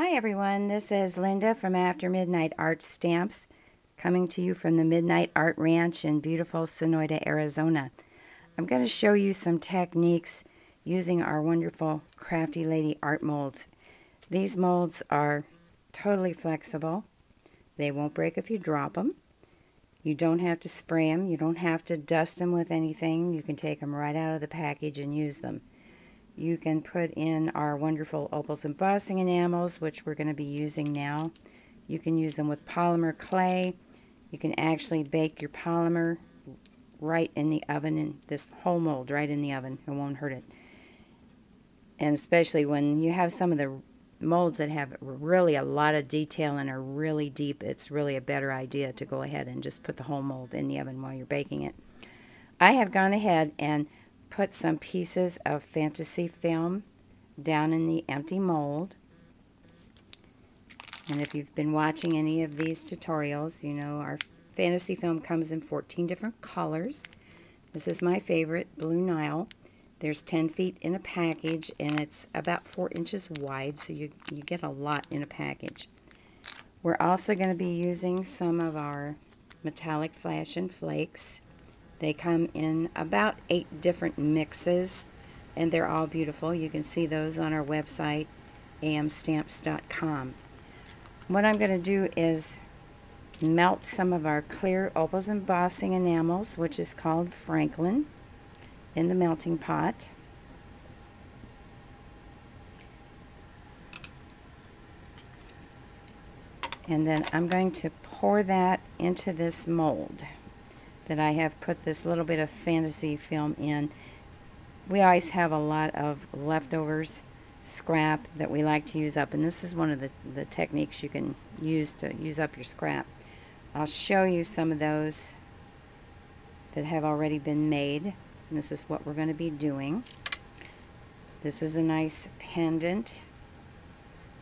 Hi everyone, this is Linda from After Midnight Art Stamps, coming to you from the Midnight Art Ranch in beautiful Sonoyta, Arizona. I'm going to show you some techniques using our wonderful Krafty Lady art molds. These molds are totally flexible. They won't break if you drop them. You don't have to spray them. You don't have to dust them with anything. You can take them right out of the package and use them. You can put in our wonderful opals embossing enamels, which we're going to be using now. You can use them with polymer clay. You can actually bake your polymer right in the oven, in this whole mold right in the oven. It won't hurt it. And especially when you have some of the molds that have really a lot of detail and are really deep, it's really a better idea to go ahead and just put the whole mold in the oven while you're baking it. I have gone ahead and put some pieces of fantasy film down in the empty mold. And if you've been watching any of these tutorials, you know our fantasy film comes in 14 different colors. This is my favorite, Blue Nile. There's 10 feet in a package, and it's about 4 inches wide, so you get a lot in a package. We're also going to be using some of our metallic flash and flakes. They come in about 8 different mixes, and they're all beautiful. You can see those on our website, amstamps.com. What I'm going to do is melt some of our clear opals embossing enamels, which is called Franklin, in the melting pot. And then I'm going to pour that into this mold that I have put this little bit of fantasy film in. We always have a lot of leftovers, scrap that we like to use up, and this is one of the techniques you can use to use up your scrap. I'll show you some of those that have already been made, and this is what we're going to be doing. This is a nice pendant.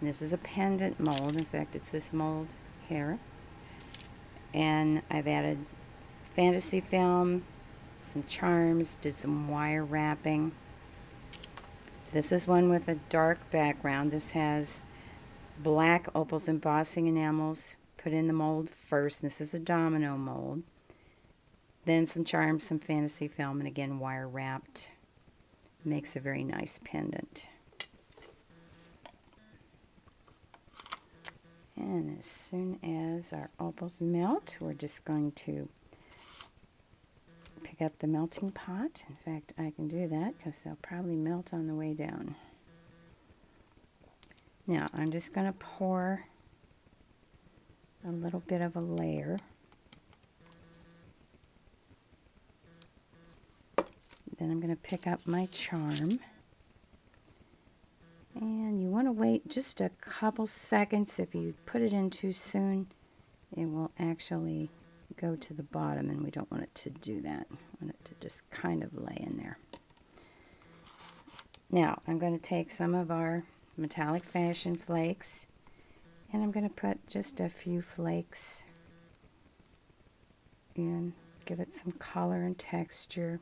And this is a pendant mold. In fact, it's this mold here. And I've added fantasy film, some charms, did some wire wrapping. This is one with a dark background. This has black opals embossing enamels put in the mold first. This is a domino mold. Then some charms, some fantasy film, and again wire wrapped. Makes a very nice pendant. And as soon as our opals melt, we're just going to pick up the melting pot. In fact, I can do that because they'll probably melt on the way down. Now, I'm just going to pour a little bit of a layer. Then I'm going to pick up my charm. And you want to wait just a couple seconds. If you put it in too soon, it will actually go to the bottom, and we don't want it to do that. We want it to just kind of lay in there. Now, I'm going to take some of our metallic fashion flakes, and I'm going to put just a few flakes in, give it some color and texture.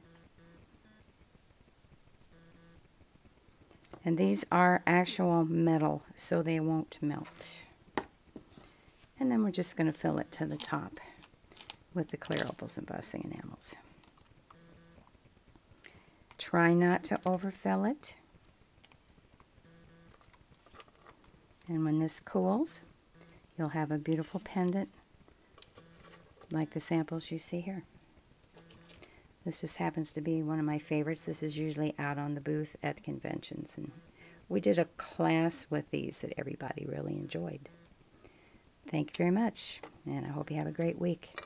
And these are actual metal, so they won't melt. And then we're just going to fill it to the top with the clear opals embossing enamels. Try not to overfill it. And when this cools, you'll have a beautiful pendant like the samples you see here. This just happens to be one of my favorites. This is usually out on the booth at conventions, and we did a class with these that everybody really enjoyed. Thank you very much, and I hope you have a great week.